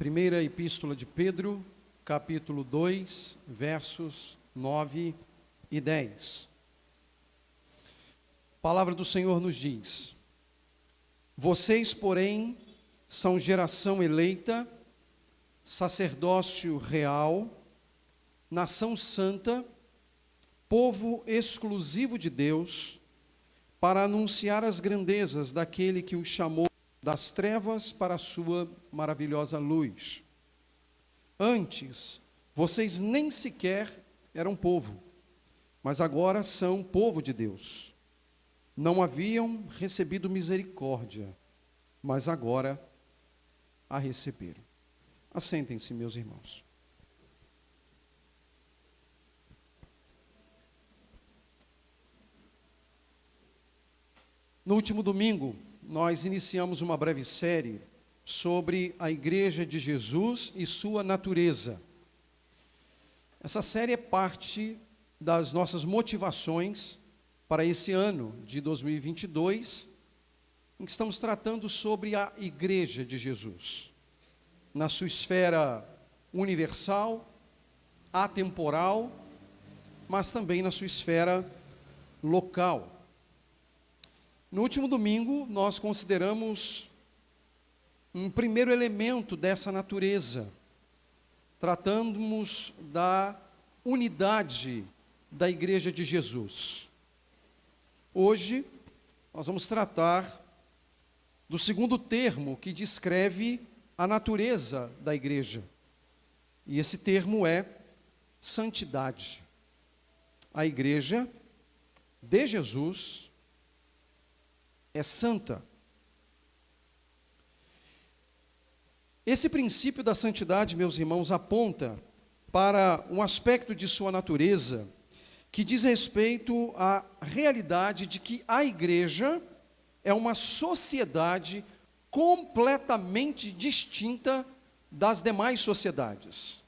Primeira Epístola de Pedro, capítulo 2, versos 9 e 10. A palavra do Senhor nos diz: Vocês, porém, são geração eleita, sacerdócio real, nação santa, povo exclusivo de Deus, para anunciar as grandezas daquele que os chamou das trevas para a sua maravilhosa luz. Antes, vocês nem sequer eram povo, mas agora são povo de Deus. Não haviam recebido misericórdia, mas agora a receberam. Assentem-se, meus irmãos. No último domingo, nós iniciamos uma breve série sobre a Igreja de Jesus e sua natureza. Essa série é parte das nossas motivações para esse ano de 2022, em que estamos tratando sobre a Igreja de Jesus, na sua esfera universal, atemporal, mas também na sua esfera local. No último domingo, nós consideramos um primeiro elemento dessa natureza. Tratamos da unidade da Igreja de Jesus. Hoje, nós vamos tratar do segundo termo que descreve a natureza da Igreja. E esse termo é santidade. A Igreja de Jesus é santa. Esse princípio da santidade, meus irmãos, aponta para um aspecto de sua natureza que diz respeito à realidade de que a igreja é uma sociedade completamente distinta das demais sociedades.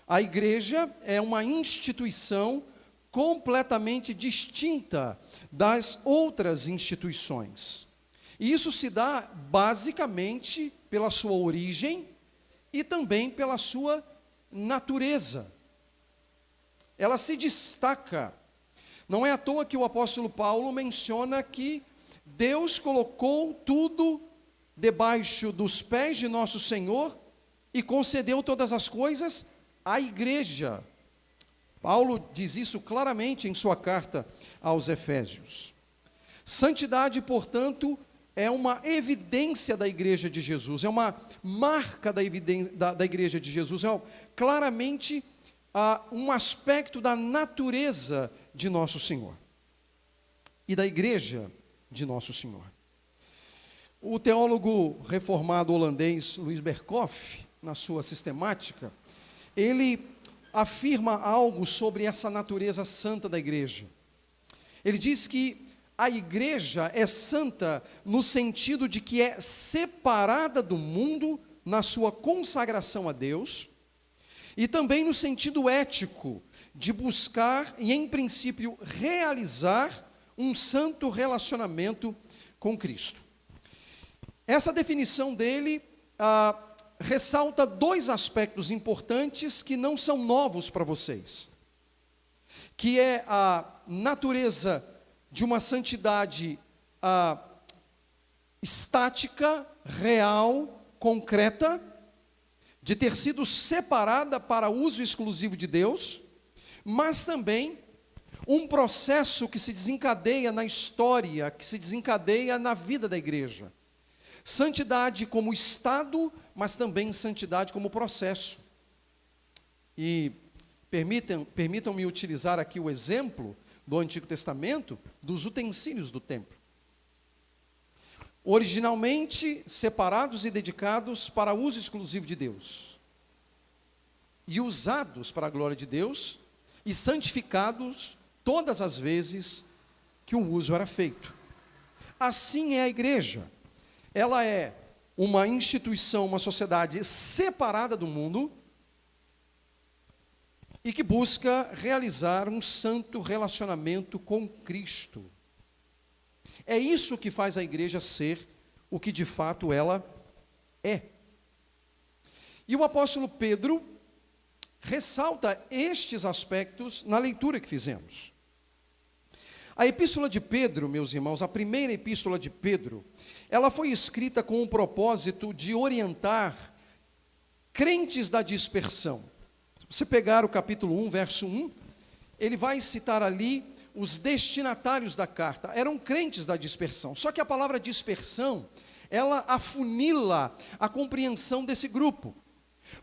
A igreja é uma instituição completamente distinta das outras instituições. E isso se dá basicamente pela sua origem e também pela sua natureza. Ela se destaca. Não é à toa que o apóstolo Paulo menciona que Deus colocou tudo debaixo dos pés de nosso Senhor e concedeu todas as coisas à igreja. Paulo diz isso claramente em sua carta aos Efésios. Santidade, portanto, é uma evidência da Igreja de Jesus, é uma marca da Igreja de Jesus, é claramente um aspecto da natureza de nosso Senhor e da Igreja de nosso Senhor. O teólogo reformado holandês Louis Berkhoff, na sua sistemática, ele afirma algo sobre essa natureza santa da igreja. Ele diz que a igreja é santa no sentido de que é separada do mundo na sua consagração a Deus, e também no sentido ético, de buscar e, em princípio, realizar um santo relacionamento com Cristo. Essa definição dele ressalta dois aspectos importantes que não são novos para vocês, que é a natureza de uma santidade estática, real, concreta, de ter sido separada para uso exclusivo de Deus, mas também um processo que se desencadeia na história, que se desencadeia na vida da igreja. Santidade como estado, mas também santidade como processo. E permitam-me utilizar aqui o exemplo do Antigo Testamento dos utensílios do templo. Originalmente separados e dedicados para uso exclusivo de Deus, e usados para a glória de Deus, e santificados todas as vezes que o uso era feito. Assim é a igreja. Ela é uma instituição, uma sociedade separada do mundo e que busca realizar um santo relacionamento com Cristo. É isso que faz a igreja ser o que de fato ela é. E o apóstolo Pedro ressalta estes aspectos na leitura que fizemos. A epístola de Pedro, meus irmãos, a primeira epístola de Pedro, ela foi escrita com o propósito de orientar crentes da dispersão. Se você pegar o capítulo 1, verso 1, ele vai citar ali os destinatários da carta. Eram crentes da dispersão. Só que a palavra dispersão, ela afunila a compreensão desse grupo.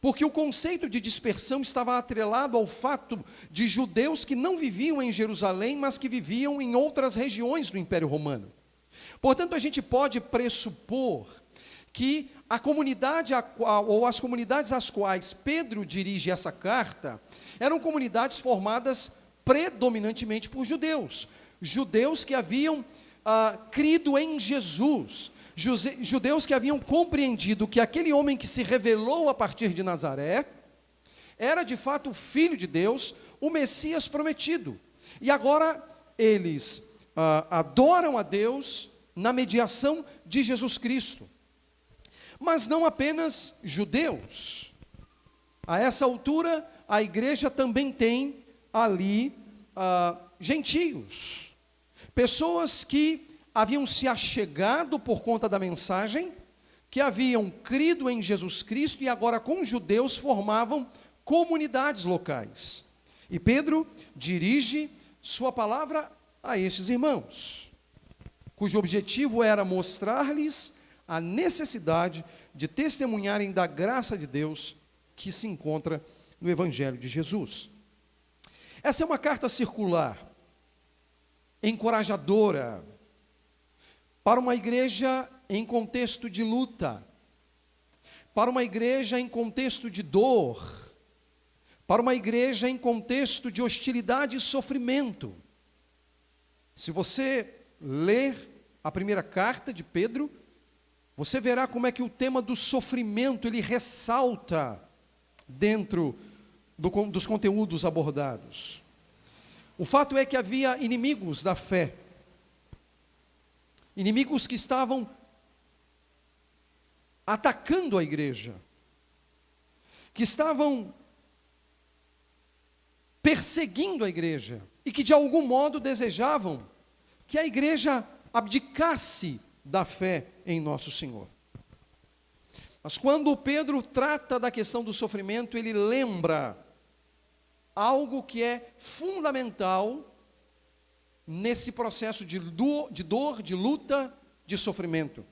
Porque o conceito de dispersão estava atrelado ao fato de judeus que não viviam em Jerusalém, mas que viviam em outras regiões do Império Romano. Portanto, a gente pode pressupor que a comunidade ou as comunidades às quais Pedro dirige essa carta eram comunidades formadas predominantemente por judeus. Judeus que haviam crido em Jesus. Judeus que haviam compreendido que aquele homem que se revelou a partir de Nazaré era de fato o Filho de Deus, o Messias prometido. E agora eles adoram a Deus na mediação de Jesus Cristo. Mas não apenas judeus. A essa altura, a igreja também tem ali gentios. Pessoas que haviam se achegado por conta da mensagem, que haviam crido em Jesus Cristo e agora com judeus formavam comunidades locais. E Pedro dirige sua palavra a estes irmãos, cujo objetivo era mostrar-lhes a necessidade de testemunharem da graça de Deus que se encontra no Evangelho de Jesus. Essa é uma carta circular, encorajadora, para uma igreja em contexto de luta, para uma igreja em contexto de dor, para uma igreja em contexto de hostilidade e sofrimento. Se você ler a primeira carta de Pedro, você verá como é que o tema do sofrimento ele ressalta dentro dos conteúdos abordados. O fato é que havia inimigos da fé, inimigos que estavam atacando a igreja, que estavam perseguindo a igreja e que de algum modo desejavam que a igreja abdicasse da fé em nosso Senhor. Mas quando Pedro trata da questão do sofrimento, ele lembra algo que é fundamental nesse processo de dor, de luta, de sofrimento.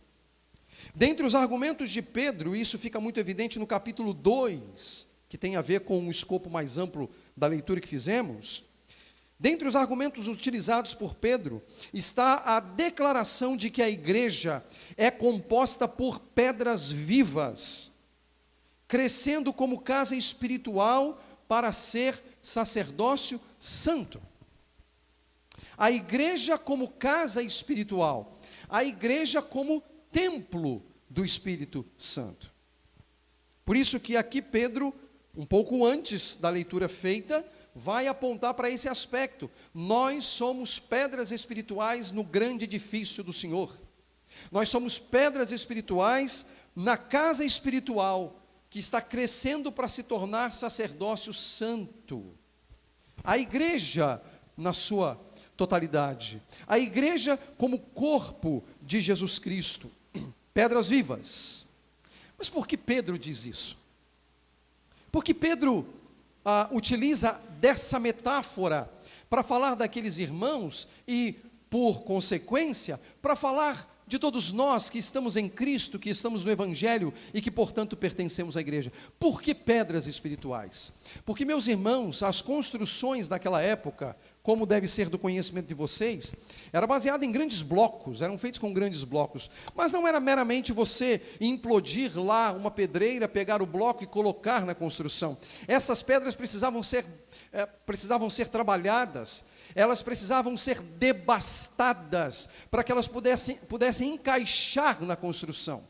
Dentre os argumentos de Pedro, isso fica muito evidente no capítulo 2, que tem a ver com o escopo mais amplo da leitura que fizemos. Dentre os argumentos utilizados por Pedro, está a declaração de que a igreja é composta por pedras vivas, crescendo como casa espiritual para ser sacerdócio santo. A igreja como casa espiritual, a igreja como templo do Espírito Santo. Por isso que aqui Pedro, um pouco antes da leitura feita, vai apontar para esse aspecto. Nós somos pedras espirituais no grande edifício do Senhor. Nós somos pedras espirituais na casa espiritual que está crescendo para se tornar sacerdócio santo. A igreja na sua totalidade. A igreja como corpo de Jesus Cristo. Pedras vivas. Mas por que Pedro diz isso? Porque Pedro utiliza dessa metáfora para falar daqueles irmãos e, por consequência, para falar de todos nós que estamos em Cristo, que estamos no Evangelho e que, portanto, pertencemos à igreja. Por que pedras espirituais? Porque, meus irmãos, as construções daquela época, como deve ser do conhecimento de vocês, era baseada em grandes blocos, eram feitos com grandes blocos, mas não era meramente você implodir lá uma pedreira, pegar o bloco e colocar na construção. Essas pedras precisavam ser trabalhadas, elas precisavam ser debastadas, para que elas pudessem encaixar na construção.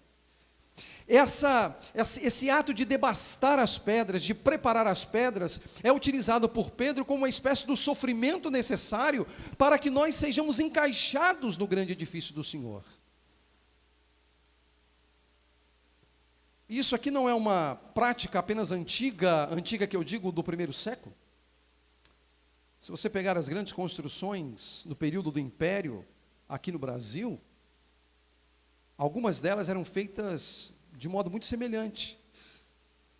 Esse ato de debastar as pedras, de preparar as pedras, é utilizado por Pedro como uma espécie do sofrimento necessário para que nós sejamos encaixados no grande edifício do Senhor. Isso aqui não é uma prática apenas antiga que eu digo do primeiro século. Se você pegar as grandes construções no período do Império, aqui no Brasil, algumas delas eram feitas de modo muito semelhante,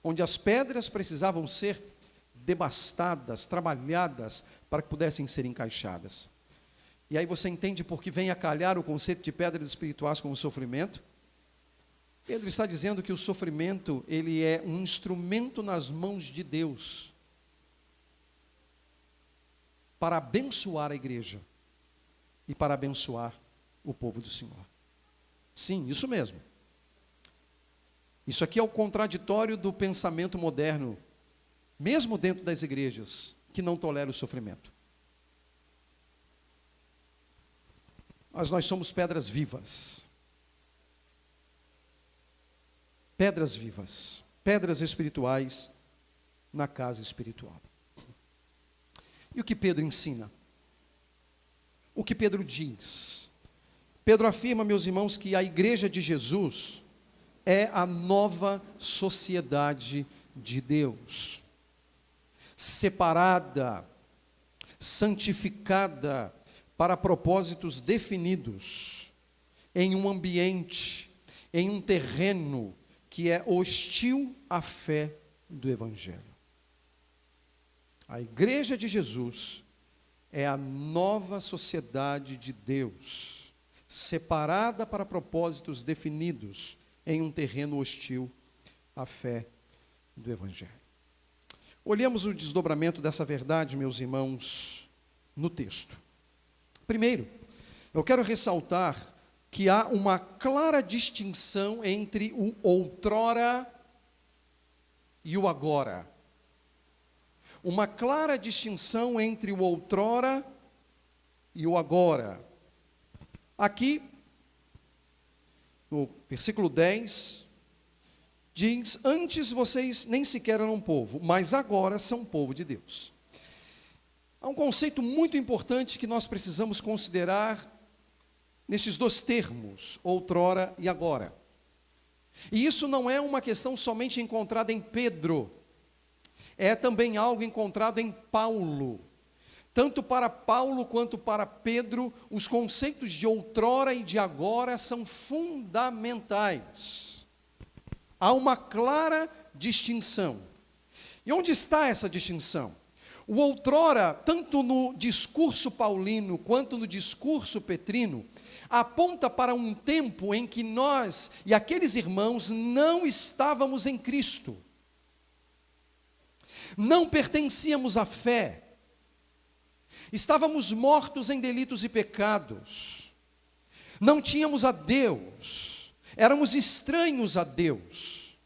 onde as pedras precisavam ser debastadas, trabalhadas, para que pudessem ser encaixadas. E aí você entende por que vem a calhar o conceito de pedras espirituais como sofrimento. Pedro está dizendo que o sofrimento, ele é um instrumento nas mãos de Deus para abençoar a igreja e para abençoar o povo do Senhor. Sim, isso mesmo. Isso aqui é o contraditório do pensamento moderno, mesmo dentro das igrejas, que não tolera o sofrimento. Mas nós somos pedras vivas. Pedras vivas, pedras espirituais na casa espiritual. E o que Pedro ensina? O que Pedro diz? Pedro afirma, meus irmãos, que a igreja de Jesus é a nova sociedade de Deus, separada, santificada para propósitos definidos, em um ambiente, em um terreno que é hostil à fé do Evangelho. A igreja de Jesus é a nova sociedade de Deus, separada para propósitos definidos, em um terreno hostil à fé do Evangelho. Olhemos o desdobramento dessa verdade, meus irmãos, no texto. Primeiro, eu quero ressaltar que há uma clara distinção entre o outrora e o agora. Uma clara distinção entre o outrora e o agora. Aqui, no versículo 10, diz: antes vocês nem sequer eram povo, mas agora são povo de Deus. Há um conceito muito importante que nós precisamos considerar nesses dois termos, outrora e agora. E isso não é uma questão somente encontrada em Pedro, é também algo encontrado em Paulo. Tanto para Paulo quanto para Pedro, os conceitos de outrora e de agora são fundamentais. Há uma clara distinção. E onde está essa distinção? O outrora, tanto no discurso paulino quanto no discurso petrino, aponta para um tempo em que nós e aqueles irmãos não estávamos em Cristo. Não pertencíamos à fé. Estávamos mortos em delitos e pecados. Não tínhamos a Deus. Éramos estranhos a Deus.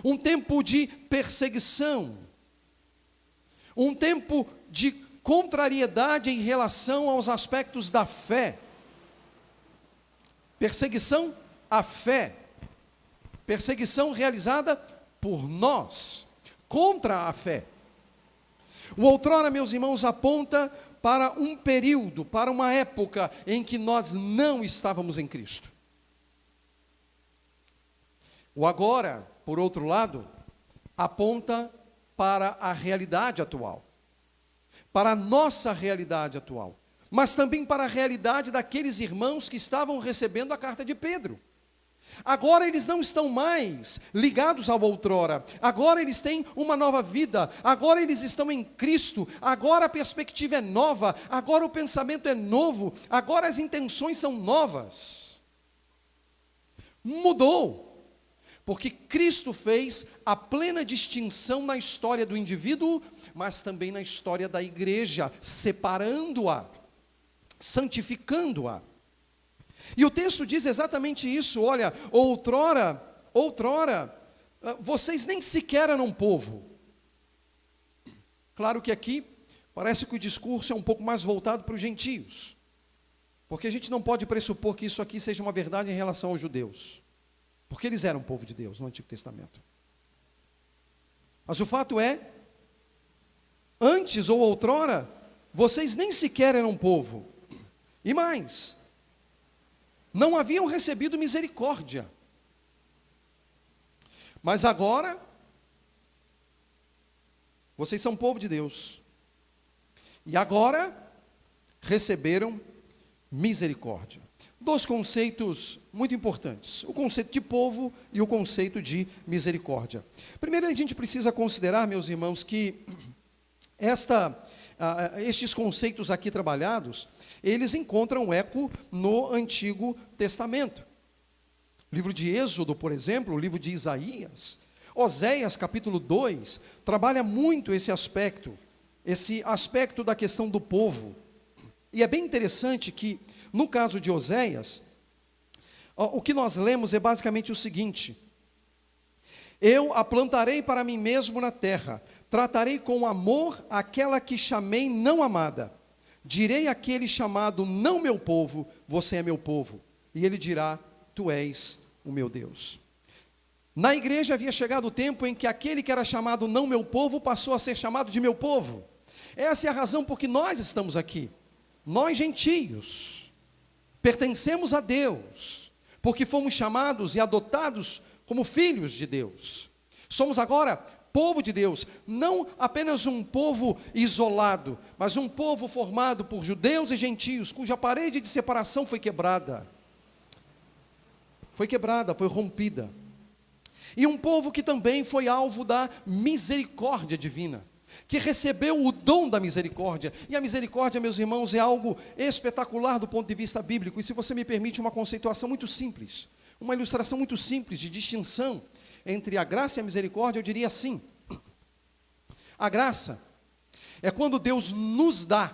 Um tempo de perseguição. Um tempo de contrariedade em relação aos aspectos da fé. Perseguição à fé. Perseguição realizada por nós, contra a fé. O outrora, meus irmãos, aponta para um período, para uma época em que nós não estávamos em Cristo. O agora, por outro lado, aponta para a realidade atual, para a nossa realidade atual, mas também para a realidade daqueles irmãos que estavam recebendo a carta de Pedro. Agora eles não estão mais ligados ao outrora, agora eles têm uma nova vida, agora eles estão em Cristo, agora a perspectiva é nova, agora o pensamento é novo, agora as intenções são novas. Mudou, porque Cristo fez a plena distinção na história do indivíduo, mas também na história da igreja, separando-a, santificando-a. E o texto diz exatamente isso. Olha, outrora, vocês nem sequer eram povo. Claro que aqui parece que o discurso é um pouco mais voltado para os gentios, porque a gente não pode pressupor que isso aqui seja uma verdade em relação aos judeus, porque eles eram povo de Deus no Antigo Testamento. Mas o fato é, antes ou outrora, vocês nem sequer eram povo. E mais, não haviam recebido misericórdia. Mas agora, vocês são povo de Deus. E agora, receberam misericórdia. Dois conceitos muito importantes: o conceito de povo e o conceito de misericórdia. Primeiro, a gente precisa considerar, meus irmãos, que estes conceitos aqui trabalhados, eles encontram eco no Antigo Testamento. O livro de Êxodo, por exemplo, o livro de Isaías, Oséias, capítulo 2, trabalha muito esse aspecto da questão do povo. E é bem interessante que, no caso de Oséias, o que nós lemos é basicamente o seguinte: eu a plantarei para mim mesmo na terra, tratarei com amor aquela que chamei não amada. Direi àquele chamado não meu povo, você é meu povo. E ele dirá, tu és o meu Deus. Na igreja havia chegado o tempo em que aquele que era chamado não meu povo passou a ser chamado de meu povo. Essa é a razão por que nós estamos aqui. Nós gentios pertencemos a Deus, porque fomos chamados e adotados como filhos de Deus. Somos agora povo de Deus, não apenas um povo isolado, mas um povo formado por judeus e gentios, cuja parede de separação foi quebrada. Foi rompida. E um povo que também foi alvo da misericórdia divina, que recebeu o dom da misericórdia. E a misericórdia, meus irmãos, é algo espetacular do ponto de vista bíblico. E se você me permite uma conceituação muito simples, uma ilustração muito simples de distinção entre a graça e a misericórdia, eu diria assim: a graça é quando Deus nos dá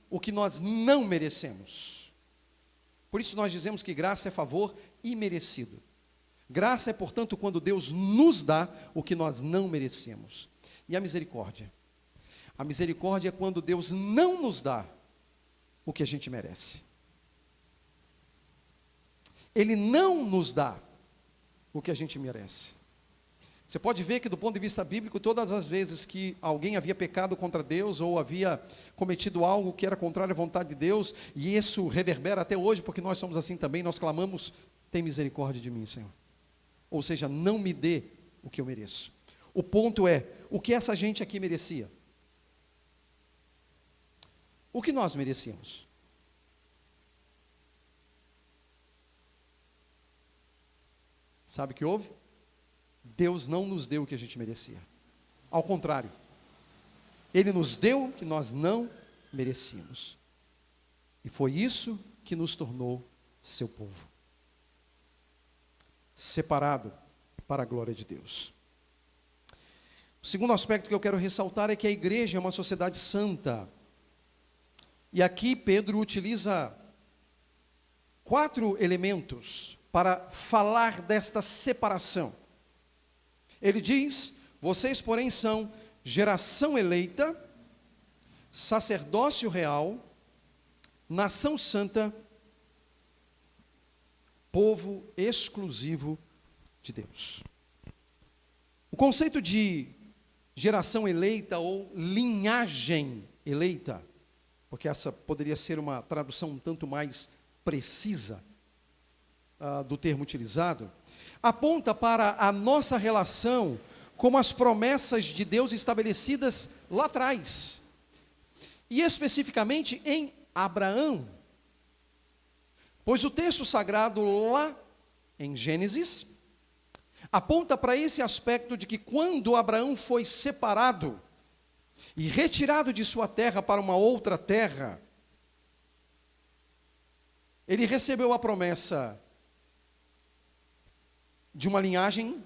o que nós não merecemos. Por isso nós dizemos que graça é favor imerecido. Graça é, portanto, quando Deus nos dá o que nós não merecemos. E a misericórdia? A misericórdia é quando Deus não nos dá o que a gente merece. Ele não nos dá o que a gente merece. Você pode ver que, do ponto de vista bíblico, todas as vezes que alguém havia pecado contra Deus ou havia cometido algo que era contrário à vontade de Deus, e isso reverbera até hoje, porque nós somos assim também, nós clamamos, tem misericórdia de mim, Senhor. Ou seja, não me dê o que eu mereço. O ponto é, o que essa gente aqui merecia? O que nós merecíamos? Sabe o que houve? Deus não nos deu o que a gente merecia. Ao contrário, Ele nos deu o que nós não merecíamos. E foi isso que nos tornou seu povo, separado para a glória de Deus. O segundo aspecto que eu quero ressaltar é que a igreja é uma sociedade santa. E aqui Pedro utiliza 4 elementos para falar desta separação. Ele diz: vocês, porém, são geração eleita, sacerdócio real, nação santa, povo exclusivo de Deus. O conceito de geração eleita ou linhagem eleita, porque essa poderia ser uma tradução um tanto mais precisa do termo utilizado, aponta para a nossa relação com as promessas de Deus estabelecidas lá atrás, e especificamente em Abraão. Pois o texto sagrado lá em Gênesis aponta para esse aspecto de que quando Abraão foi separado e retirado de sua terra para uma outra terra, ele recebeu a promessa de uma linhagem,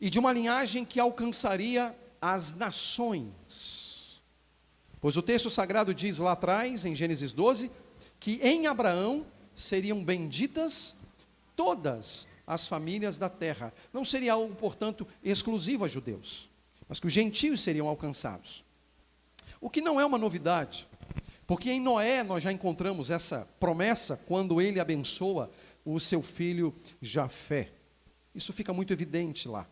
e de uma linhagem que alcançaria as nações. Pois o texto sagrado diz lá atrás, em Gênesis 12, que em Abraão seriam benditas todas as famílias da terra. Não seria algo, portanto, exclusivo a judeus, mas que os gentios seriam alcançados. O que não é uma novidade, porque em Noé nós já encontramos essa promessa quando ele abençoa o seu filho Jafé. Isso fica muito evidente lá.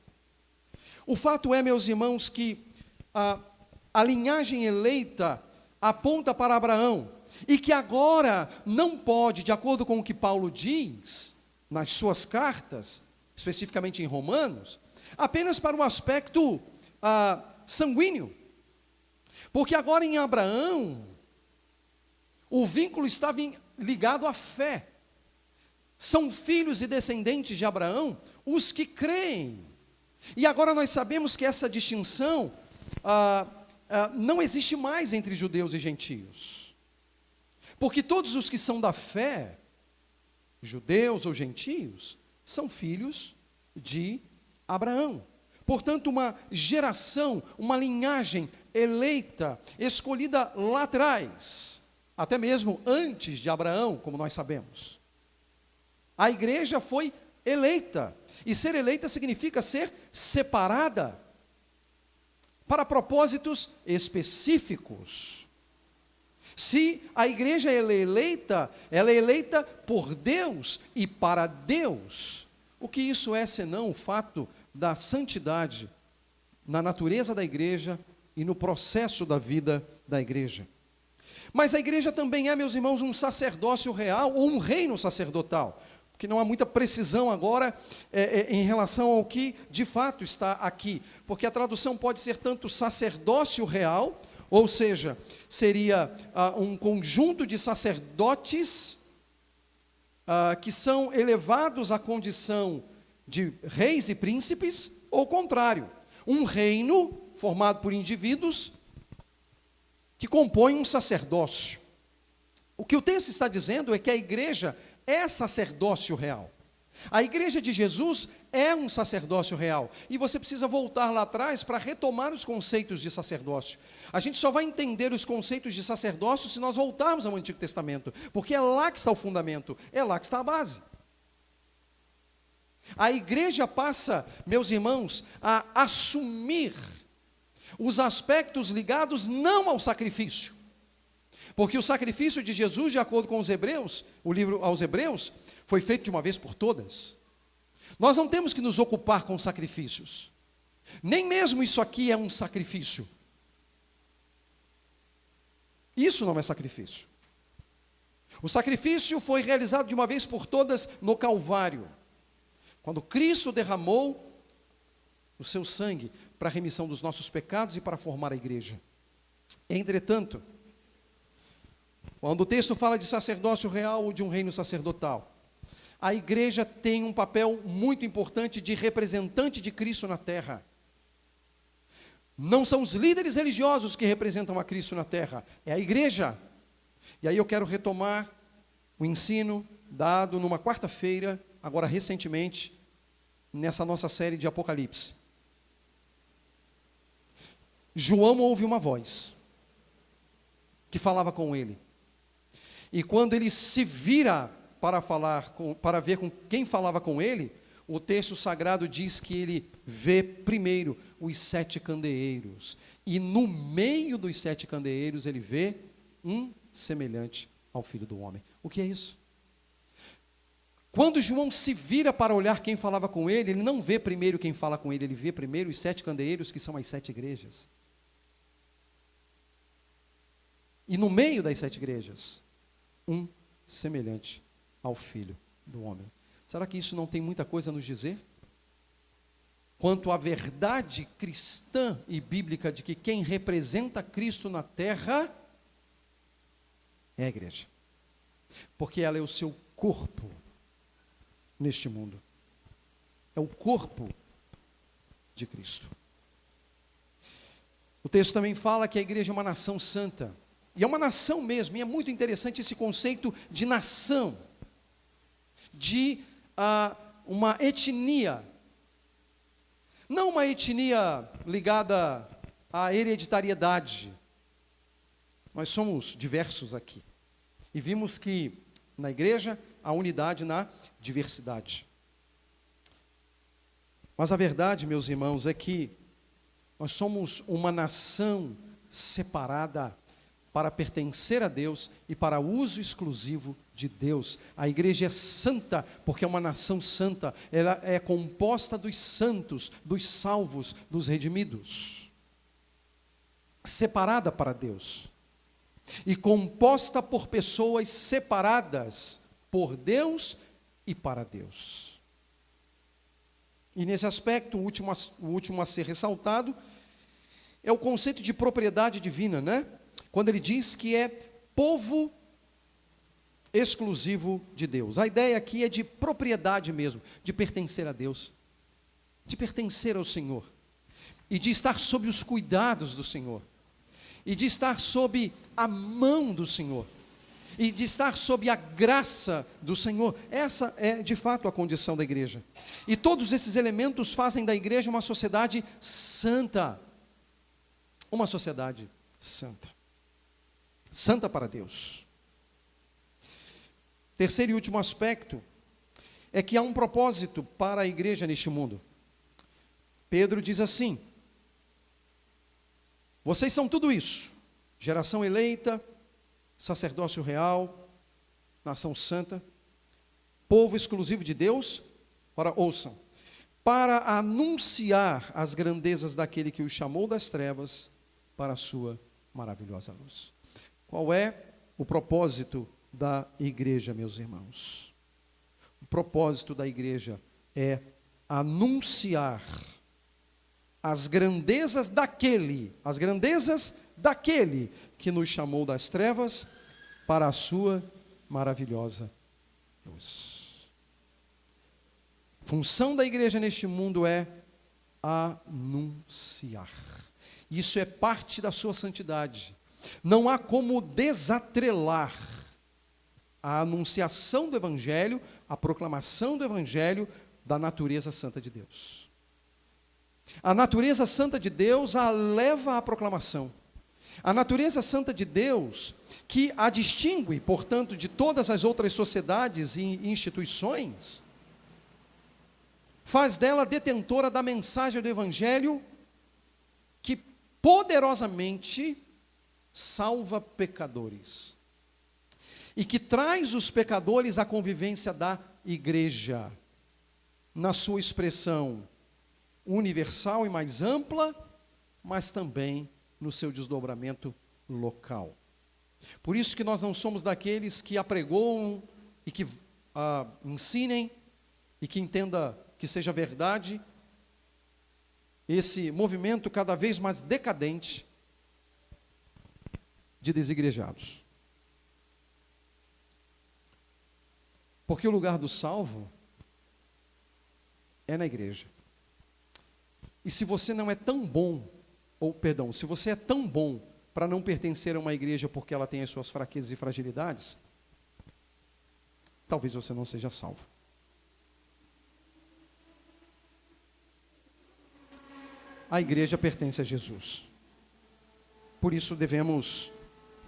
O fato é, meus irmãos, que a linhagem eleita aponta para Abraão, e que agora não pode, de acordo com o que Paulo diz nas suas cartas, especificamente em Romanos, apenas para o aspecto sanguíneo. Porque agora em Abraão, o vínculo estava ligado à fé. São filhos e descendentes de Abraão os que creem. E agora nós sabemos que essa distinção não existe mais entre judeus e gentios. Porque todos os que são da fé, judeus ou gentios, são filhos de Abraão. Portanto, uma geração, uma linhagem eleita, escolhida lá atrás, até mesmo antes de Abraão, como nós sabemos. A igreja foi eleita, e ser eleita significa ser separada para propósitos específicos. Se a igreja ela é eleita por Deus e para Deus. O que isso é senão o fato da santidade na natureza da igreja e no processo da vida da igreja. Mas a igreja também é, meus irmãos, um sacerdócio real ou um reino sacerdotal, porque não há muita precisão agora em relação ao que de fato está aqui, porque a tradução pode ser tanto sacerdócio real, ou seja, seria um conjunto de sacerdotes que são elevados à condição de reis e príncipes, ou o contrário, um reino formado por indivíduos que compõem um sacerdócio. O que o texto está dizendo é que a igreja é sacerdócio real. A igreja de Jesus é um sacerdócio real. E você precisa voltar lá atrás para retomar os conceitos de sacerdócio. A gente só vai entender os conceitos de sacerdócio se nós voltarmos ao Antigo Testamento, porque é lá que está o fundamento, é lá que está a base. A igreja passa, meus irmãos, a assumir os aspectos ligados não ao sacrifício. Porque o sacrifício de Jesus, de acordo com os Hebreus, o livro aos Hebreus, foi feito de uma vez por todas. Nós não temos que nos ocupar com sacrifícios. Nem mesmo isso aqui é um sacrifício. Isso não é sacrifício. O sacrifício foi realizado de uma vez por todas no Calvário, quando Cristo derramou o seu sangue para a remissão dos nossos pecados e para formar a igreja. Entretanto, quando o texto fala de sacerdócio real ou de um reino sacerdotal, a igreja tem um papel muito importante de representante de Cristo na terra. Não são os líderes religiosos que representam a Cristo na terra, é a igreja. E aí eu quero retomar o ensino dado numa quarta-feira, agora recentemente, nessa nossa série de Apocalipse. João ouve uma voz que falava com ele. E quando ele se vira para ver com quem falava com ele, o texto sagrado diz que ele vê primeiro os 7 candeeiros. E no meio dos 7 candeeiros ele vê um semelhante ao Filho do Homem. O que é isso? Quando João se vira para olhar quem falava com ele não vê primeiro quem fala com ele vê primeiro os 7 candeeiros, que são as 7 igrejas. E no meio das 7 igrejas, um semelhante ao Filho do Homem. Será que isso não tem muita coisa a nos dizer? Quanto à verdade cristã e bíblica de que quem representa Cristo na terra é a igreja. Porque ela é o seu corpo neste mundo. É o corpo de Cristo. O texto também fala que a igreja é uma nação santa. E é uma nação mesmo, e é muito interessante esse conceito de nação, de uma etnia. Não uma etnia ligada à hereditariedade. Nós somos diversos aqui. E vimos que na igreja há unidade na diversidade. Mas a verdade, meus irmãos, é que nós somos uma nação separada para pertencer a Deus e para uso exclusivo de Deus. A igreja é santa porque é uma nação santa. Ela é composta dos santos, dos salvos, dos redimidos. Separada para Deus. E composta por pessoas separadas por Deus e para Deus. E nesse aspecto, o último a ser ressaltado é o conceito de propriedade divina, né? Quando ele diz que é povo exclusivo de Deus. A ideia aqui é de propriedade mesmo, de pertencer a Deus, de pertencer ao Senhor, e de estar sob os cuidados do Senhor, e de estar sob a mão do Senhor, e de estar sob a graça do Senhor. Essa é de fato a condição da igreja. E todos esses elementos fazem da igreja uma sociedade santa. Uma sociedade santa. Santa para Deus. Terceiro e último aspecto é que há um propósito para a igreja neste mundo. Pedro diz assim: vocês são tudo isso, geração eleita, sacerdócio real, nação santa, povo exclusivo de Deus. Ora, ouçam, para anunciar as grandezas daquele que os chamou das trevas para a sua maravilhosa luz. Qual é o propósito da igreja, meus irmãos? O propósito da igreja é anunciar as grandezas daquele que nos chamou das trevas para a sua maravilhosa luz. Função da igreja neste mundo é anunciar. Isso é parte da sua santidade. Não há como desatrelar a anunciação do Evangelho, a proclamação do Evangelho da natureza santa de Deus. A natureza santa de Deus a leva à proclamação. A natureza santa de Deus, que a distingue, portanto, de todas as outras sociedades e instituições, faz dela detentora da mensagem do Evangelho que poderosamente salva pecadores e que traz os pecadores à convivência da igreja, na sua expressão universal e mais ampla, mas também no seu desdobramento local. Por isso que nós não somos daqueles que apregoam e que ensinem e que entenda que seja verdade esse movimento cada vez mais decadente de desigrejados. Porque o lugar do salvo é na igreja. E se você não é tão bom, se você é tão bom para não pertencer a uma igreja porque ela tem as suas fraquezas e fragilidades, talvez você não seja salvo. A igreja pertence a Jesus. Por isso devemos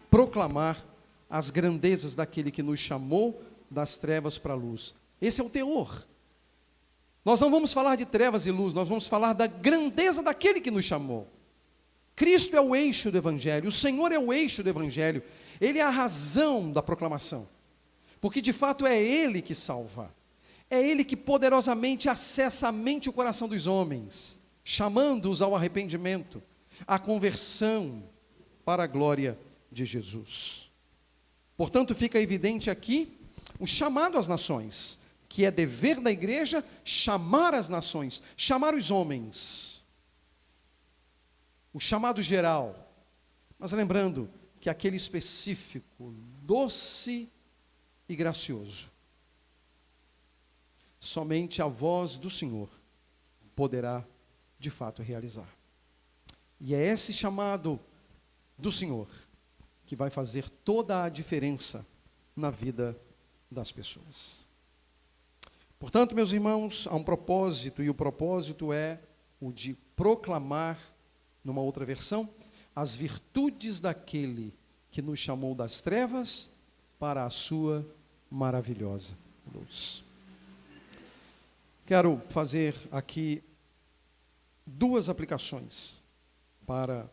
proclamar as grandezas daquele que nos chamou das trevas para a luz. Esse é o teor. Nós não vamos falar de trevas e luz, nós vamos falar da grandeza daquele que nos chamou. Cristo é o eixo do Evangelho, o Senhor é o eixo do Evangelho, Ele é a razão da proclamação, porque de fato é Ele que salva, é Ele que poderosamente acessa a mente e o coração dos homens, chamando-os ao arrependimento, à conversão para a glória de Jesus. Portanto, fica evidente aqui o chamado às nações, que é dever da igreja chamar as nações, chamar os homens. O chamado geral, mas lembrando que aquele específico, doce e gracioso, somente a voz do Senhor poderá de fato realizar. E é esse chamado do Senhor que vai fazer toda a diferença na vida das pessoas. Portanto, meus irmãos, há um propósito, e o propósito é o de proclamar, numa outra versão, as virtudes daquele que nos chamou das trevas para a sua maravilhosa luz. Quero fazer aqui duas aplicações para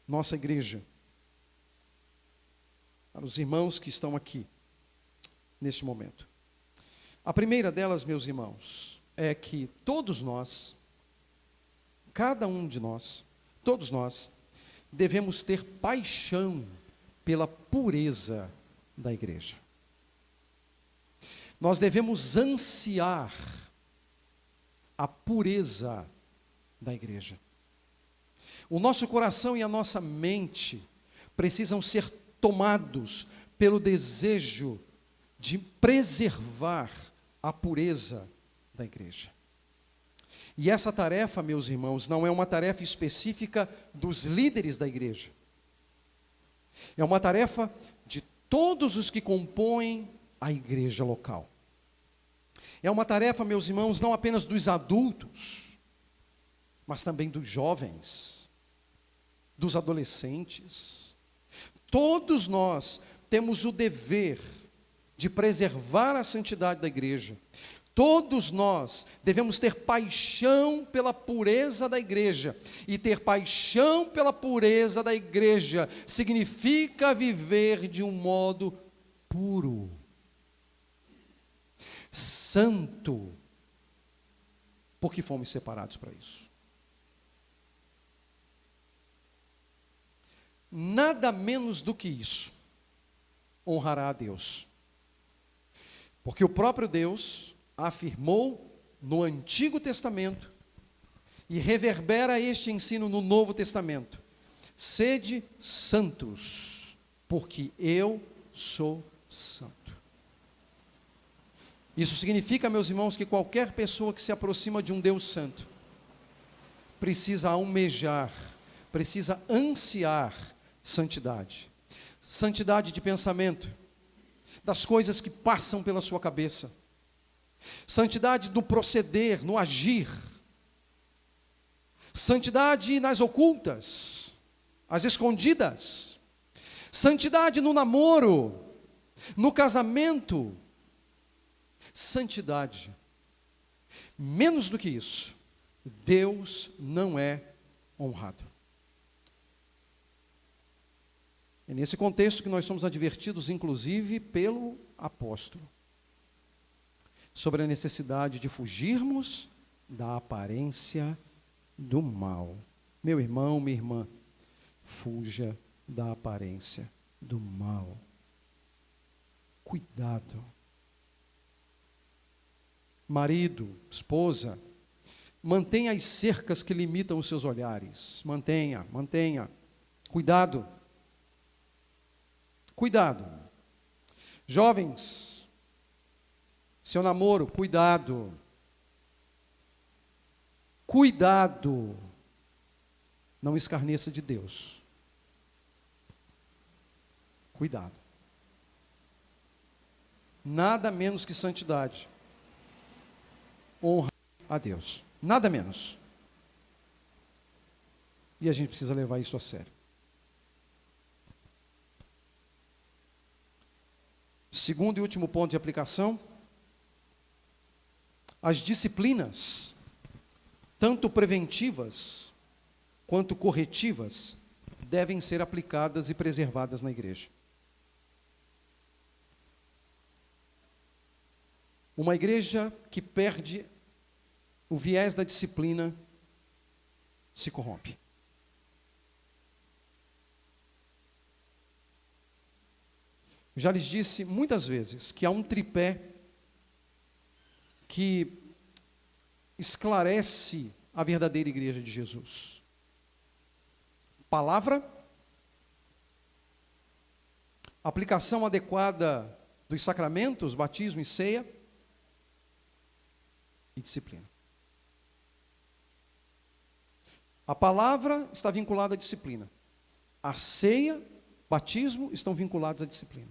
nossa igreja, para os irmãos que estão aqui neste momento. A primeira delas, meus irmãos, é que todos nós, cada um de nós, todos nós, devemos ter paixão pela pureza da igreja. Nós devemos ansiar a pureza da igreja. O nosso coração e a nossa mente precisam ser tomados pelo desejo de preservar a pureza da igreja. E essa tarefa, meus irmãos, não é uma tarefa específica dos líderes da igreja. É uma tarefa de todos os que compõem a igreja local. É uma tarefa, meus irmãos, não apenas dos adultos, mas também dos jovens, dos adolescentes. Todos nós temos o dever de preservar a santidade da igreja. Todos nós devemos ter paixão pela pureza da igreja. E ter paixão pela pureza da igreja significa viver de um modo puro, santo, porque fomos separados para isso. Nada menos do que isso honrará a Deus. Porque o próprio Deus afirmou no Antigo Testamento e reverbera este ensino no Novo Testamento: sede santos, porque eu sou santo. Isso significa, meus irmãos, que qualquer pessoa que se aproxima de um Deus santo precisa almejar, precisa ansiar santidade. Santidade de pensamento, das coisas que passam pela sua cabeça. Santidade no proceder, no agir. Santidade nas ocultas, as escondidas. Santidade no namoro, no casamento. Santidade. Menos do que isso, Deus não é honrado. É nesse contexto que nós somos advertidos, inclusive, pelo apóstolo, sobre a necessidade de fugirmos da aparência do mal. Meu irmão, minha irmã, fuja da aparência do mal. Cuidado. Marido, esposa, mantenha as cercas que limitam os seus olhares. Mantenha. Cuidado. Cuidado. Jovens, seu namoro, cuidado. Cuidado. Não escarneça de Deus. Cuidado. Nada menos que santidade. Honra a Deus. Nada menos. E a gente precisa levar isso a sério. Segundo e último ponto de aplicação: as disciplinas, tanto preventivas quanto corretivas, devem ser aplicadas e preservadas na igreja. Uma igreja que perde o viés da disciplina se corrompe. Já lhes disse muitas vezes que há um tripé que esclarece a verdadeira igreja de Jesus: palavra, aplicação adequada dos sacramentos, batismo e ceia, e disciplina. A palavra está vinculada à disciplina. A ceia, batismo estão vinculados à disciplina.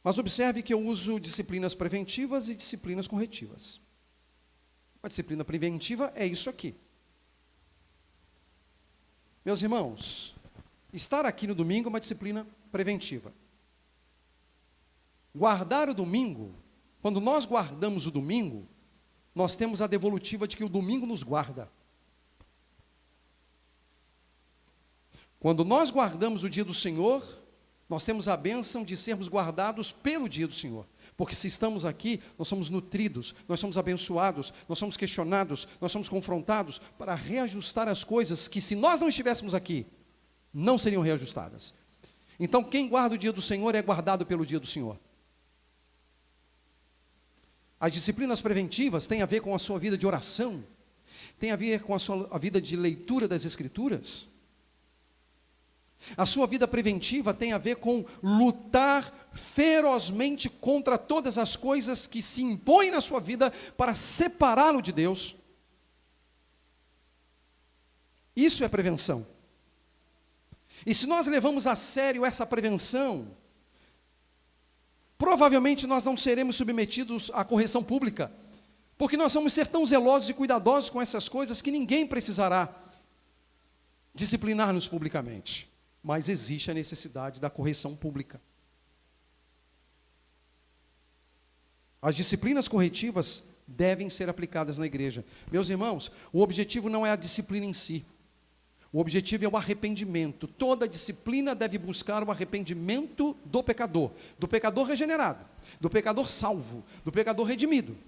Mas observe que eu uso disciplinas preventivas e disciplinas corretivas. A disciplina preventiva é isso aqui. Meus irmãos, estar aqui no domingo é uma disciplina preventiva. Guardar o domingo, quando nós guardamos o domingo, nós temos a devolutiva de que o domingo nos guarda. Quando nós guardamos o dia do Senhor, nós temos a bênção de sermos guardados pelo dia do Senhor. Porque se estamos aqui, nós somos nutridos, nós somos abençoados, nós somos questionados, nós somos confrontados para reajustar as coisas que, se nós não estivéssemos aqui, não seriam reajustadas. Então, quem guarda o dia do Senhor é guardado pelo dia do Senhor. As disciplinas preventivas têm a ver com a sua vida de oração, tem a ver com a vida de leitura das Escrituras. A sua vida preventiva tem a ver com lutar ferozmente contra todas as coisas que se impõem na sua vida para separá-lo de Deus. Isso é prevenção. E se nós levamos a sério essa prevenção, provavelmente nós não seremos submetidos à correção pública, porque nós vamos ser tão zelosos e cuidadosos com essas coisas que ninguém precisará disciplinar-nos publicamente. Mas existe a necessidade da correção pública. As disciplinas corretivas devem ser aplicadas na igreja. Meus irmãos, o objetivo não é a disciplina em si. O objetivo é o arrependimento. Toda disciplina deve buscar o arrependimento do pecador regenerado, do pecador salvo, do pecador redimido.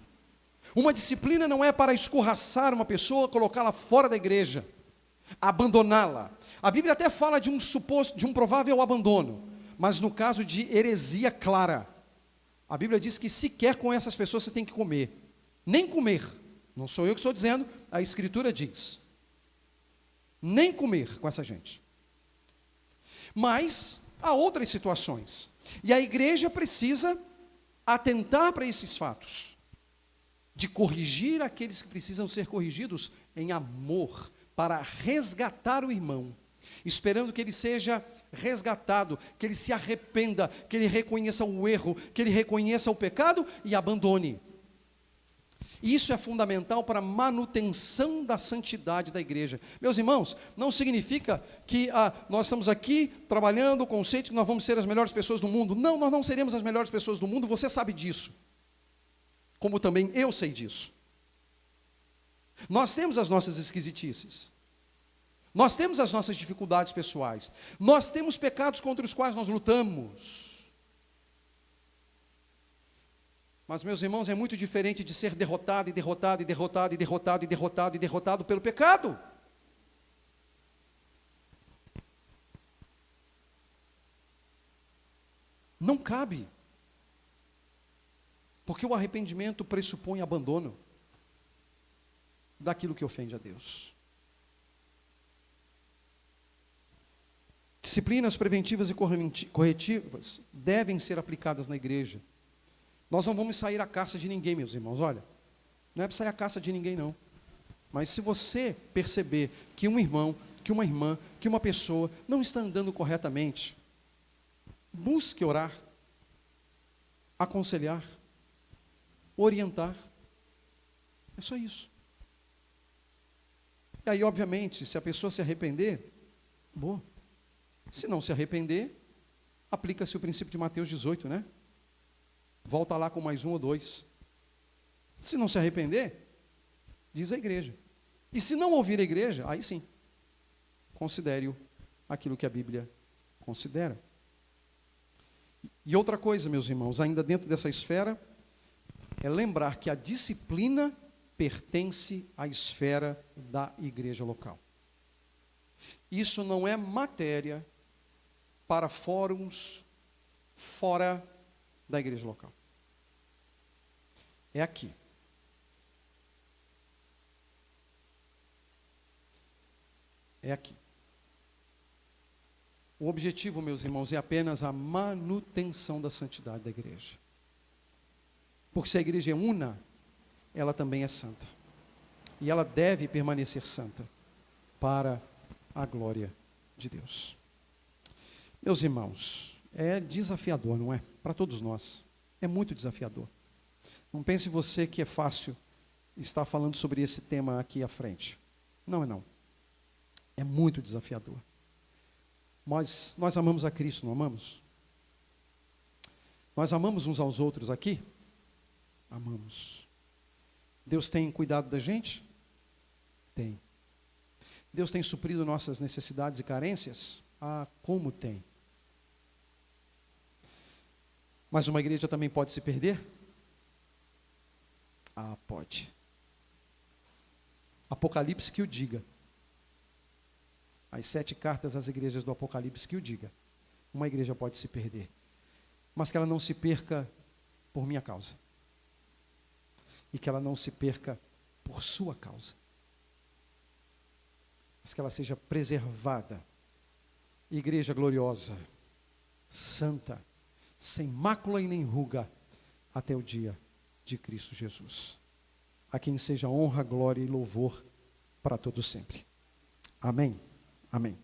Uma disciplina não é para escorraçar uma pessoa, colocá-la fora da igreja, abandoná-la. A Bíblia até fala de um provável abandono, mas no caso de heresia clara, a Bíblia diz que sequer com essas pessoas você tem que comer, nem comer, não sou eu que estou dizendo, a Escritura diz, nem comer com essa gente. Mas há outras situações, e a igreja precisa atentar para esses fatos, de corrigir aqueles que precisam ser corrigidos em amor, para resgatar o irmão, esperando que ele seja resgatado, que ele se arrependa, que ele reconheça o erro, que ele reconheça o pecado e abandone. Isso é fundamental para a manutenção da santidade da igreja. Meus irmãos, não significa que nós estamos aqui trabalhando o conceito que nós vamos ser as melhores pessoas do mundo. Não, nós não seremos as melhores pessoas do mundo, você sabe disso. Como também eu sei disso. Nós temos as nossas esquisitices. Nós temos as nossas dificuldades pessoais. Nós temos pecados contra os quais nós lutamos. Mas, meus irmãos, é muito diferente de ser derrotado e derrotado e derrotado e derrotado e derrotado e derrotado pelo pecado. Não cabe. Porque o arrependimento pressupõe abandono daquilo que ofende a Deus. Disciplinas preventivas e corretivas devem ser aplicadas na igreja. Nós não vamos sair à caça de ninguém, meus irmãos, olha, não é para sair à caça de ninguém não, mas se você perceber que um irmão, que uma irmã, que uma pessoa não está andando corretamente, busque orar, aconselhar, orientar, é só isso. E aí, obviamente, se a pessoa se arrepender, boa. Se não se arrepender, aplica-se o princípio de Mateus 18, né? Volta lá com mais 1 ou 2. Se não se arrepender, diz a igreja. E se não ouvir a igreja, aí sim, considere aquilo que a Bíblia considera. E outra coisa, meus irmãos, ainda dentro dessa esfera, é lembrar que a disciplina pertence à esfera da igreja local. Isso não é matéria para fóruns fora da igreja local. É aqui. É aqui. O objetivo, meus irmãos, é apenas a manutenção da santidade da igreja. Porque se a igreja é una, ela também é santa. E ela deve permanecer santa para a glória de Deus. Meus irmãos, é desafiador, não é? Para todos nós. É muito desafiador. Não pense você que é fácil estar falando sobre esse tema aqui à frente. Não é não. É muito desafiador. Mas nós amamos a Cristo, não amamos? Nós amamos uns aos outros aqui? Amamos. Deus tem cuidado da gente? Tem. Deus tem suprido nossas necessidades e carências? Ah, como tem. Mas uma igreja também pode se perder? Ah, pode. Apocalipse que o diga. As 7 cartas às igrejas do Apocalipse que o diga. Uma igreja pode se perder. Mas que ela não se perca por minha causa. e que ela não se perca por sua causa, mas que ela seja preservada. Igreja gloriosa, santa, sem mácula e nem ruga, até o dia de Cristo Jesus. A quem seja honra, glória e louvor para todo sempre. Amém. Amém.